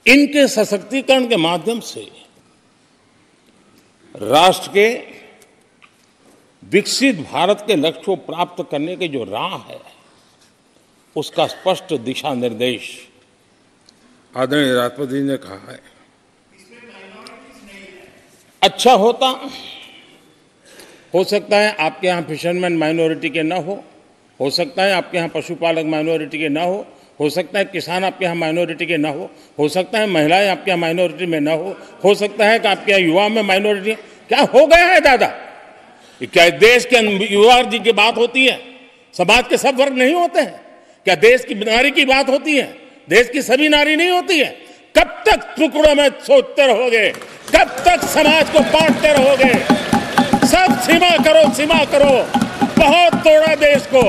इनके सशक्तिकरण के माध्यम से राष्ट्र के विकसित भारत के लक्ष्य को प्राप्त करने की जो राह है, उसका स्पष्ट दिशा निर्देश आदरणीय राष्ट्रपति जी ने कहा है। अच्छा होता, हो सकता है आपके यहाँ फिशरमैन माइनॉरिटी के ना हो सकता है आपके यहाँ पशुपालक माइनॉरिटी के ना हो सकता है किसान आपके यहाँ माइनॉरिटी के ना हो सकता है महिलाएं आपके यहाँ माइनॉरिटी में ना हो सकता है कि आपके यहाँ युवा में माइनॉरिटी। क्या हो गया है दादा? क्या देश के युवा जी की बात होती है? समाज के सब वर्ग नहीं होते हैं? क्या देश की नारी की बात होती है? देश की सभी नारी नहीं होती है? कब तक टुकड़ों में सोचते रहोगे? कब तक समाज को बांटते रहोगे? सब सीमा करो, सीमा करो। बहुत तोड़ा देश को।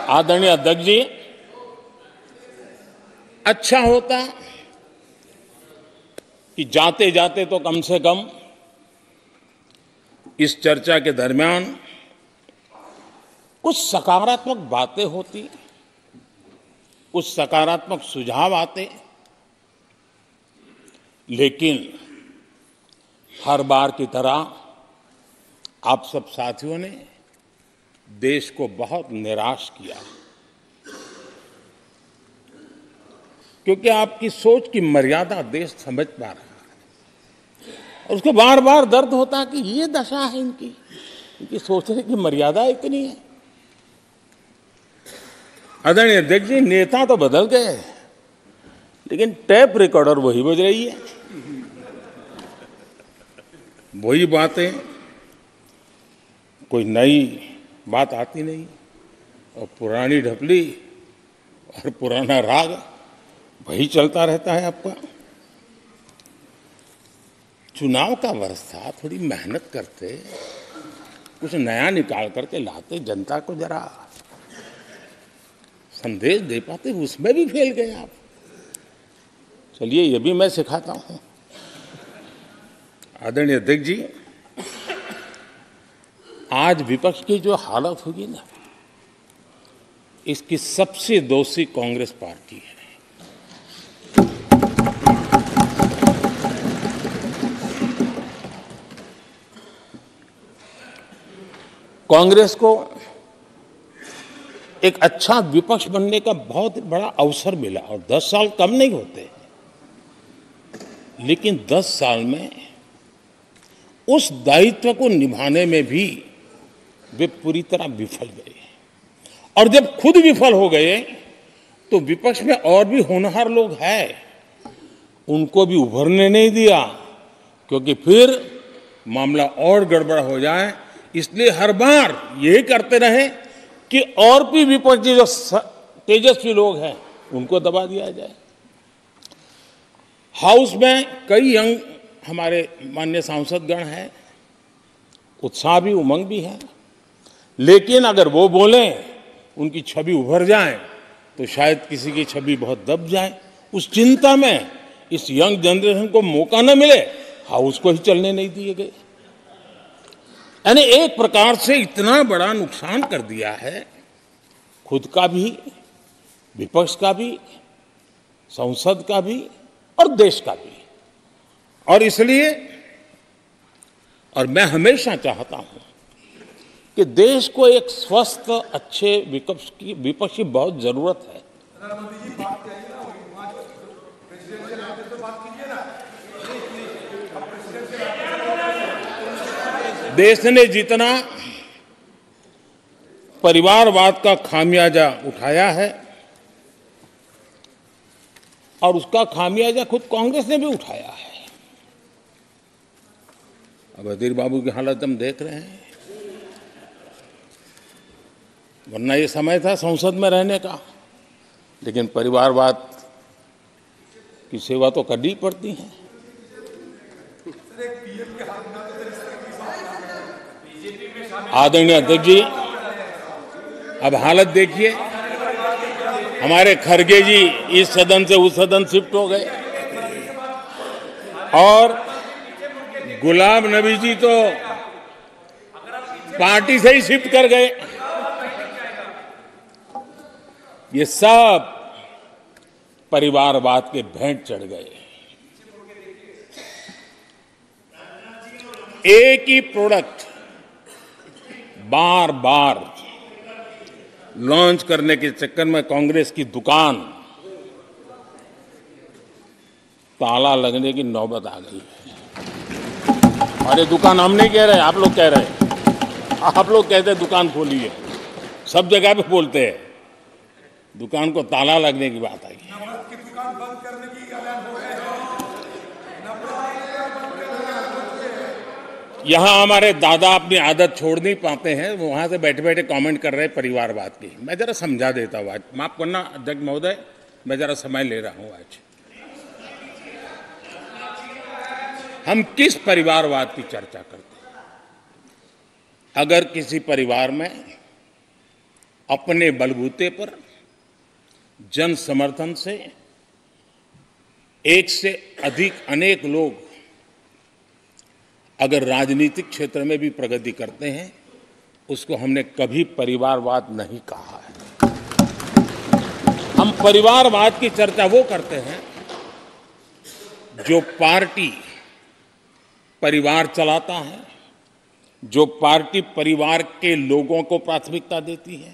आदरणीय अध्यक्ष जी, अच्छा होता कि जाते जाते तो कम से कम इस चर्चा के दरमियान कुछ सकारात्मक बातें होती, कुछ सकारात्मक सुझाव आते, लेकिन हर बार की तरह आप सब साथियों ने देश को बहुत निराश किया, क्योंकि आपकी सोच की मर्यादा देश समझ पा रहा है। और उसको बार बार दर्द होता है कि ये दशा है इनकी सोचने की मर्यादा इतनी है। आदरणीय अध्यक्ष जी, नेता तो बदल गए, लेकिन टेप रिकॉर्डर वही बज रही है, वही बातें, कोई नई बात आती नहीं, और पुरानी ढपली और पुराना राग वही चलता रहता है आपका। चुनाव का वर्ष था, थोड़ी मेहनत करते, कुछ नया निकाल करके लाते, जनता को जरा संदेश दे पाते, उसमें भी फेल गए आप। चलिए, ये भी मैं सिखाता हूं। आदरणीय अध्यक्ष जी, आज विपक्ष की जो हालत होगी ना, इसकी सबसे दोषी कांग्रेस पार्टी है। कांग्रेस को एक अच्छा विपक्ष बनने का बहुत बड़ा अवसर मिला, और 10 साल कम नहीं होते, लेकिन 10 साल में उस दायित्व को निभाने में भी वे पूरी तरह विफल गए। और जब खुद विफल हो गए तो विपक्ष में और भी होनहार लोग हैं, उनको भी उभरने नहीं दिया, क्योंकि फिर मामला और गड़बड़ हो जाए। इसलिए हर बार यही करते रहे कि और भी विपक्षी जो तेजस्वी लोग हैं उनको दबा दिया जाए। हाउस में कई यंग हमारे माननीय सांसदगण हैं, उत्साह भी, उमंग भी है, लेकिन अगर वो बोलें, उनकी छवि उभर जाए, तो शायद किसी की छवि बहुत दब जाए। उस चिंता में इस यंग जनरेशन को मौका न मिले, हाउस को ही चलने नहीं दिए गए। यानी एक प्रकार से इतना बड़ा नुकसान कर दिया है, खुद का भी, विपक्ष का भी, संसद का भी और देश का भी। और इसलिए, और मैं हमेशा चाहता हूं कि देश को एक स्वस्थ, अच्छे विपक्ष की बहुत जरूरत है। देश ने जितना परिवारवाद का खामियाजा उठाया है, और उसका खामियाजा खुद कांग्रेस ने भी उठाया है। अब अधीर बाबू की हालत हम देख रहे हैं, वरना ये समय था संसद में रहने का, लेकिन परिवारवाद की सेवा तो करनी पड़ती है। आदरणीय अध्यक्ष जी, अब हालत देखिए, हमारे खरगे जी इस सदन से उस सदन शिफ्ट हो गए, और गुलाम नबी जी तो पार्टी से ही शिफ्ट कर गए। ये सब परिवारवाद के भेंट चढ़ गए। एक ही प्रोडक्ट बार बार लॉन्च करने के चक्कर में कांग्रेस की दुकान ताला लगने की नौबत आ गई है। और ये दुकान हम नहीं कह रहे, आप लोग कह रहे हैं। आप लोग कहते हैं दुकान खोलिए, सब जगह पे बोलते हैं। दुकान को ताला लगने की बात आई। यहां हमारे दादा अपनी आदत छोड़ नहीं पाते हैं, वो वहां से बैठे बैठे कमेंट कर रहे हैं परिवारवाद की। मैं जरा समझा देता हूं, आज माफ करना अध्यक्ष महोदय, मैं जरा समय ले रहा हूं। आज हम किस परिवारवाद की चर्चा करते हैं? अगर किसी परिवार में अपने बलबूते पर जन समर्थन से एक से अधिक अनेक लोग अगर राजनीतिक क्षेत्र में भी प्रगति करते हैं, उसको हमने कभी परिवारवाद नहीं कहा है। हम परिवारवाद की चर्चा वो करते हैं जो पार्टी परिवार चलाता है, जो पार्टी परिवार के लोगों को प्राथमिकता देती है,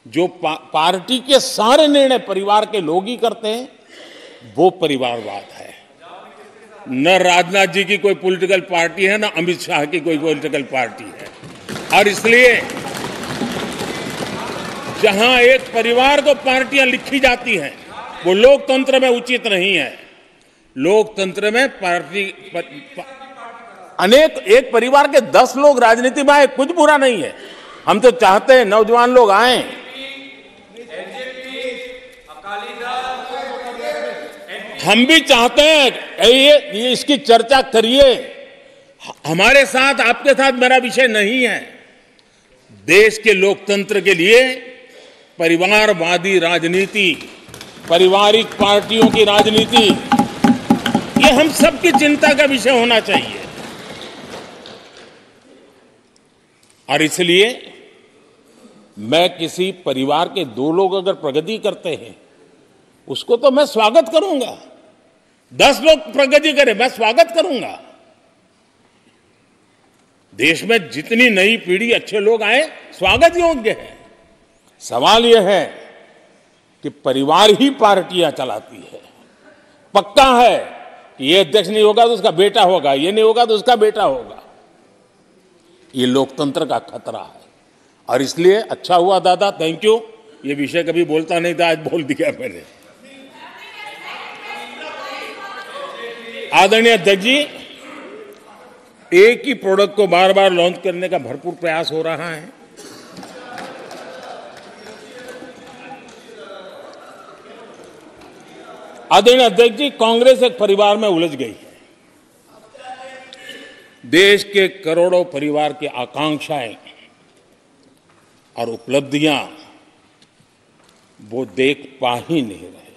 जो पार्टी के सारे निर्णय परिवार के लोग ही करते हैं, वो परिवारवाद है। न राजनाथ जी की कोई पॉलिटिकल पार्टी है, न अमित शाह की कोई पॉलिटिकल पार्टी है। और इसलिए जहां एक परिवार को पार्टियां लिखी जाती हैं, वो लोकतंत्र में उचित नहीं है। लोकतंत्र में अनेक एक परिवार के 10 लोग राजनीति में आए, कुछ बुरा नहीं है। हम तो चाहते हैं नौजवान लोग आए। हम भी चाहते हैं ये इसकी चर्चा करिए। हमारे साथ आपके साथ मेरा विषय नहीं है। देश के लोकतंत्र के लिए परिवारवादी राजनीति, पारिवारिक पार्टियों की राजनीति, ये हम सबकी चिंता का विषय होना चाहिए। और इसलिए मैं किसी परिवार के 2 लोग अगर प्रगति करते हैं, उसको तो मैं स्वागत करूंगा। 10 लोग प्रगति करें, मैं स्वागत करूंगा। देश में जितनी नई पीढ़ी अच्छे लोग आए, स्वागत योग्य है। सवाल यह है कि परिवार ही पार्टियां चलाती है। पक्का है कि ये अध्यक्ष नहीं होगा तो उसका बेटा होगा, ये नहीं होगा तो उसका बेटा होगा। ये लोकतंत्र का खतरा है। और इसलिए अच्छा हुआ दादा, थैंक यू। ये विषय कभी बोलता नहीं था, आज बोल दिया मैंने। आदरणीय अध्यक्ष जी, एक ही प्रोडक्ट को बार बार लॉन्च करने का भरपूर प्रयास हो रहा है। आदरणीय अध्यक्ष जी, कांग्रेस एक परिवार में उलझ गई है। देश के करोड़ों परिवार की आकांक्षाएं और उपलब्धियां वो देख पा ही नहीं रहे।